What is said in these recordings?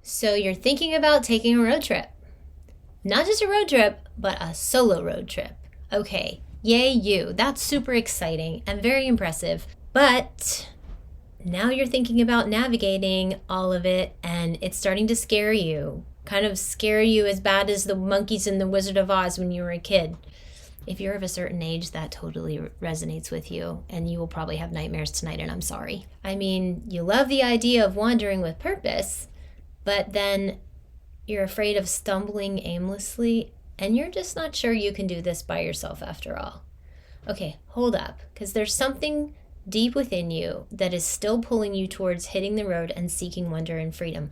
So you're thinking about taking a road trip. Not just a road trip, but a solo road trip. Okay, yay you. That's super exciting and very impressive. But now you're thinking about navigating all of it and it's starting to scare you. Kind of scare you as bad as the monkeys in the Wizard of Oz when you were a kid. If you're of a certain age, that totally resonates with you, and you will probably have nightmares tonight, and I'm sorry. I mean, you love the idea of wandering with purpose, but then you're afraid of stumbling aimlessly, and you're just not sure you can do this by yourself after all. Okay, hold up, because there's something deep within you that is still pulling you towards hitting the road and seeking wonder and freedom.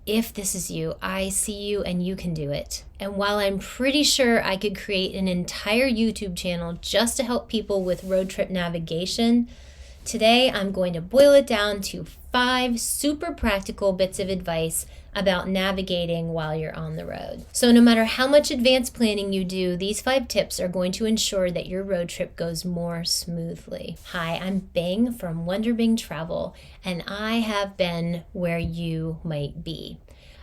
If this is you, I see you and you can do it. And while I'm pretty sure I could create an entire YouTube channel just to help people with road trip navigation, today I'm going to boil it down to 5 super practical bits of advice about navigating while you're on the road. So no matter how much advanced planning you do, these 5 tips are going to ensure that your road trip goes more smoothly. Hi, I'm Bing from Wonder Bing Travel, and I have been where you might be.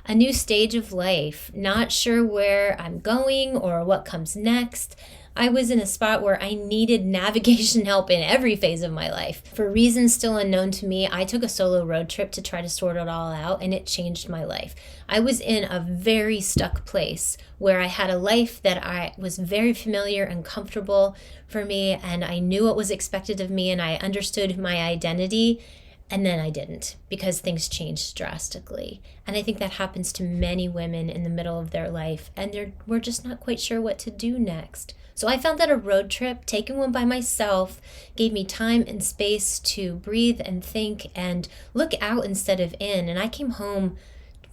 A new stage of life, not sure where I'm going or what comes next. I was in a spot where I needed navigation help in every phase of my life. For reasons still unknown to me, I took a solo road trip to try to sort it all out, and it changed my life. I was in a very stuck place where I had a life that I was very familiar and comfortable for me, and I knew what was expected of me, and I understood my identity. And then I didn't, because things changed drastically. And I think that happens to many women in the middle of their life, and we're just not quite sure what to do next. So I found that a road trip, taking one by myself, gave me time and space to breathe and think and look out instead of in. And I came home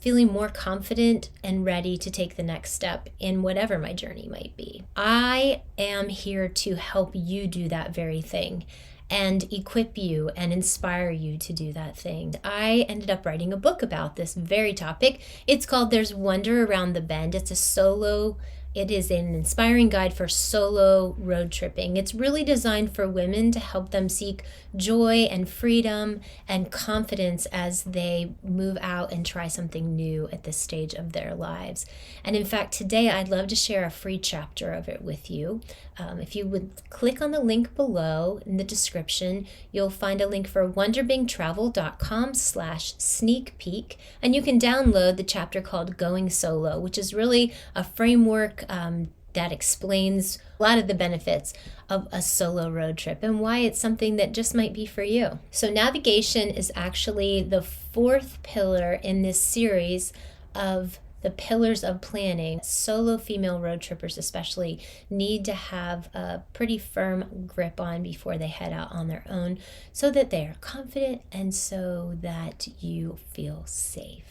feeling more confident and ready to take the next step in whatever my journey might be. I am here to help you do that very thing and equip you and inspire you to do that thing. I ended up writing a book about this very topic. It's called There's Wonder Around the Bend. It is an inspiring guide for solo road tripping. It's really designed for women to help them seek joy and freedom and confidence as they move out and try something new at this stage of their lives. And in fact, today I'd love to share a free chapter of it with you. If you would click on the link below in the description, you'll find a link for wonderbingtravel.com/sneak peek, and you can download the chapter called Going Solo, which is really a framework that explains a lot of the benefits of a solo road trip and why it's something that just might be for you. So navigation is actually the 4th pillar in this series of the pillars of planning. Solo female road trippers especially need to have a pretty firm grip on before they head out on their own, so that they are confident and so that you feel safe.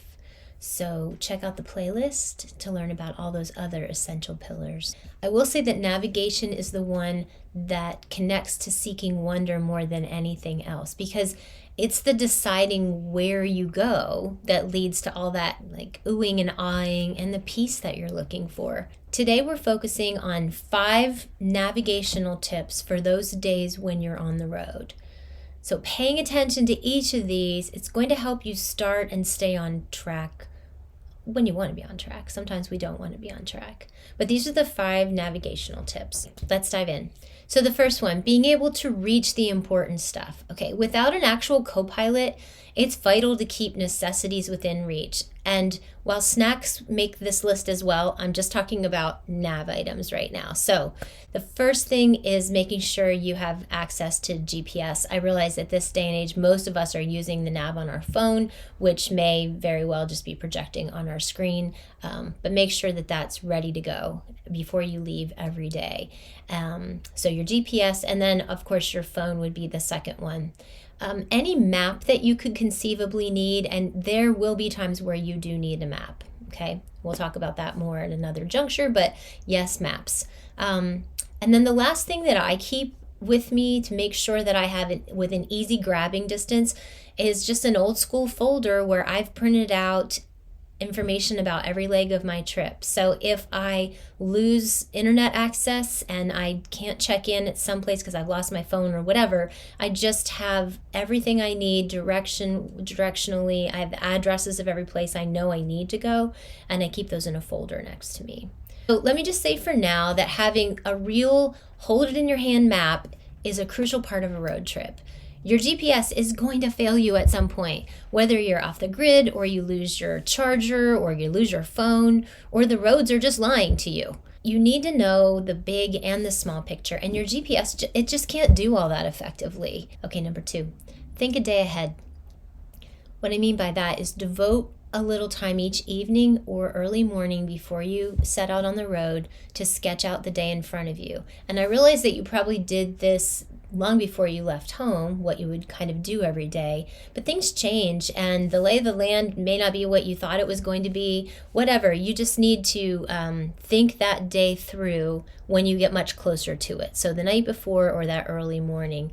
So check out the playlist to learn about all those other essential pillars. I will say that navigation is the one that connects to seeking wonder more than anything else, because it's the deciding where you go that leads to all that like oohing and ahhing and the peace that you're looking for. Today we're focusing on 5 navigational tips for those days when you're on the road. So paying attention to each of these, it's going to help you start and stay on track when you want to be on track. Sometimes we don't want to be on track. But these are the 5 navigational tips. Let's dive in. So the first one, being able to reach the important stuff. Okay, without an actual co-pilot, it's vital to keep necessities within reach. And while snacks make this list as well, I'm just talking about nav items right now. So the first thing is making sure you have access to GPS. I realize at this day and age, most of us are using the nav on our phone, which may very well just be projecting on our screen. But make sure that that's ready to go before you leave every day. So your GPS, and then of course your phone would be the second one. Any map that you could conceivably need, and there will be times where you do need a map, okay? We'll talk about that more at another juncture, but yes, maps. And then the last thing that I keep with me to make sure that I have it within easy grabbing distance is just an old school folder where I've printed out information about every leg of my trip. So if I lose internet access and I can't check in at some place because I've lost my phone or whatever, I just have everything I need directionally. I have the addresses of every place I know I need to go, and I keep those in a folder next to me. So let me just say for now that having a real hold it in your hand map is a crucial part of a road trip. Your GPS is going to fail you at some point, whether you're off the grid or you lose your charger or you lose your phone or the roads are just lying to you. You need to know the big and the small picture, and your GPS, it just can't do all that effectively. Okay, number 2, think a day ahead. What I mean by that is devote a little time each evening or early morning before you set out on the road to sketch out the day in front of you. And I realize that you probably did this long before you left home, what you would kind of do every day, but things change and the lay of the land may not be what you thought it was going to be, whatever. You just need to think that day through when you get much closer to it. So the night before or that early morning.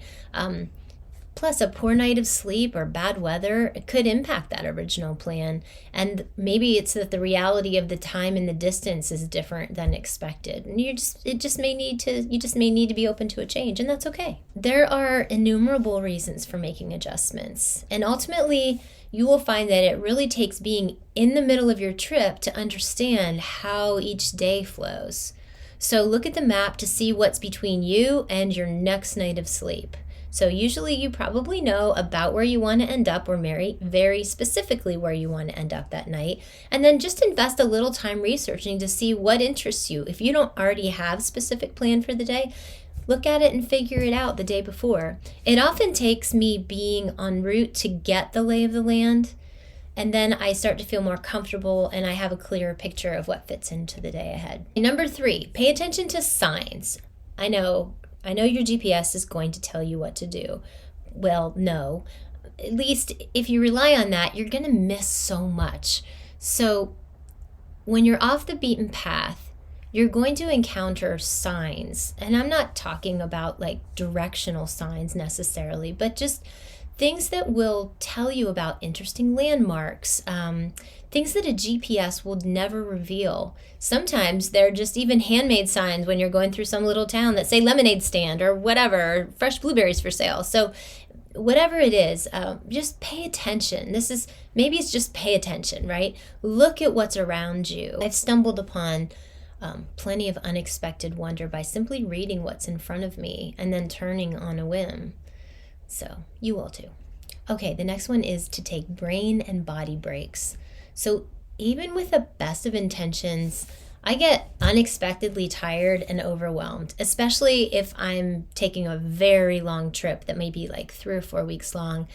Plus, a poor night of sleep or bad weather could impact that original plan. And maybe it's that the reality of the time and the distance is different than expected. And you just may need to be open to a change, and that's okay. There are innumerable reasons for making adjustments. And ultimately, you will find that it really takes being in the middle of your trip to understand how each day flows. So look at the map to see what's between you and your next night of sleep. So usually you probably know about where you want to end up, or very specifically where you want to end up that night. And then just invest a little time researching to see what interests you. If you don't already have a specific plan for the day, look at it and figure it out the day before. It often takes me being en route to get the lay of the land, and then I start to feel more comfortable and I have a clearer picture of what fits into the day ahead. Number 3, pay attention to signs. I know your GPS is going to tell you what to do. Well, no. At least if you rely on that, you're going to miss so much. So when you're off the beaten path, you're going to encounter signs. And I'm not talking about like directional signs necessarily, but just things that will tell you about interesting landmarks, things that a GPS will never reveal. Sometimes they're just even handmade signs when you're going through some little town that say lemonade stand or whatever, or fresh blueberries for sale. So whatever it is, just pay attention. Maybe it's just pay attention, right? Look at what's around you. I've stumbled upon plenty of unexpected wonder by simply reading what's in front of me and then turning on a whim. So you will too. Okay, the next one is to take brain and body breaks. So even with the best of intentions, I get unexpectedly tired and overwhelmed, especially if I'm taking a very long trip that may be like 3 or 4 weeks long.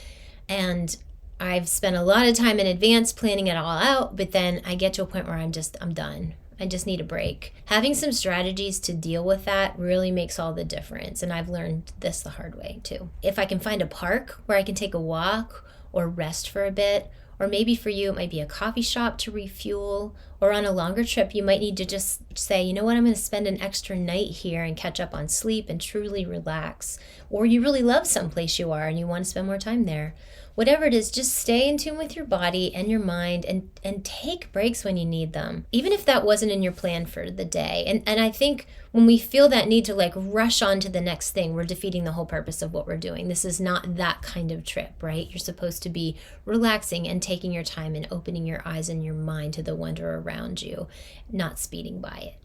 And I've spent a lot of time in advance planning it all out, but then I get to a point where I'm done. I just need a break. Having some strategies to deal with that really makes all the difference. And I've learned this the hard way too. If I can find a park where I can take a walk or rest for a bit, or maybe for you, it might be a coffee shop to refuel, or on a longer trip, you might need to just say, you know what, I'm going to spend an extra night here and catch up on sleep and truly relax. Or you really love someplace you are and you want to spend more time there. Whatever it is, just stay in tune with your body and your mind and take breaks when you need them, even if that wasn't in your plan for the day. And I think when we feel that need to like rush on to the next thing, we're defeating the whole purpose of what we're doing. This is not that kind of trip, right? You're supposed to be relaxing and taking your time and opening your eyes and your mind to the wonder around you, not speeding by it.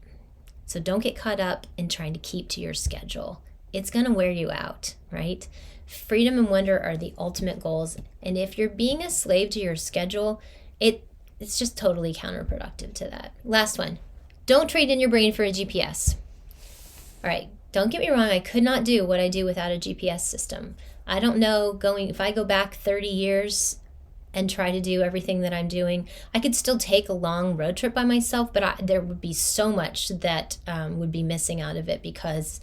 So don't get caught up in trying to keep to your schedule. It's going to wear you out, right? Freedom and wonder are the ultimate goals. And if you're being a slave to your schedule, it's just totally counterproductive to that. Last one, don't trade in your brain for a GPS. All right, don't get me wrong, I could not do what I do without a GPS system. I don't know, if I go back 30 years and try to do everything that I'm doing, I could still take a long road trip by myself, but there would be so much that would be missing out of it because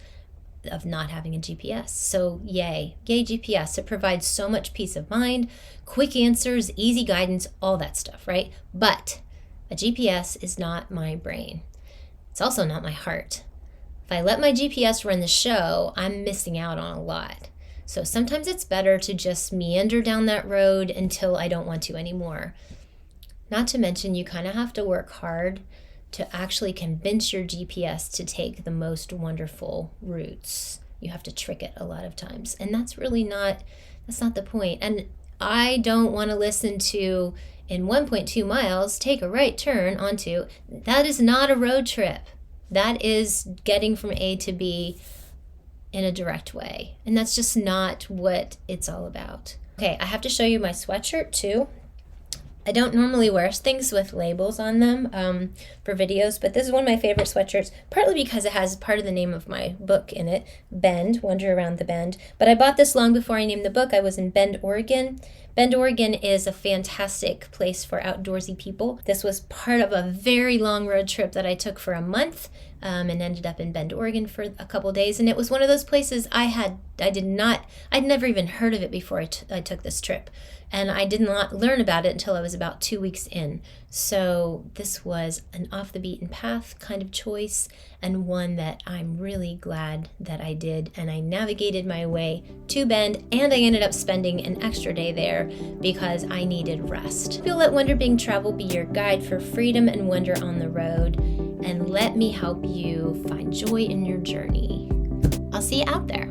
of not having a GPS. So yay GPS. It provides so much peace of mind, quick answers, easy guidance, all that stuff, right? But a GPS is not my brain. It's also not my heart. If I let my GPS run the show, I'm missing out on a lot. So sometimes it's better to just meander down that road until I don't want to anymore. Not to mention, you kind of have to work hard to actually convince your GPS to take the most wonderful routes. You have to trick it a lot of times. And that's not the point. And I don't want to listen to, in 1.2 miles, take a right turn onto. That is not a road trip. That is getting from A to B in a direct way. And that's just not what it's all about. Okay, I have to show you my sweatshirt too. I don't normally wear things with labels on them for videos, but this is one of my favorite sweatshirts, partly because it has part of the name of my book in it, Bend, Wander Around the Bend. But I bought this long before I named the book. I was in Bend, Oregon. Bend, Oregon is a fantastic place for outdoorsy people. This was part of a very long road trip that I took for a month and ended up in Bend, Oregon for a couple days. And it was one of those places I'd never even heard of it before I took this trip. And I did not learn about it until I was about 2 weeks in. So this was an off the beaten path kind of choice, and one that I'm really glad that I did. And I navigated my way to Bend, and I ended up spending an extra day there because I needed rest. Feel Let Wonderbing Travel be your guide for freedom and wonder on the road, and let me help you find joy in your journey. I'll see you out there.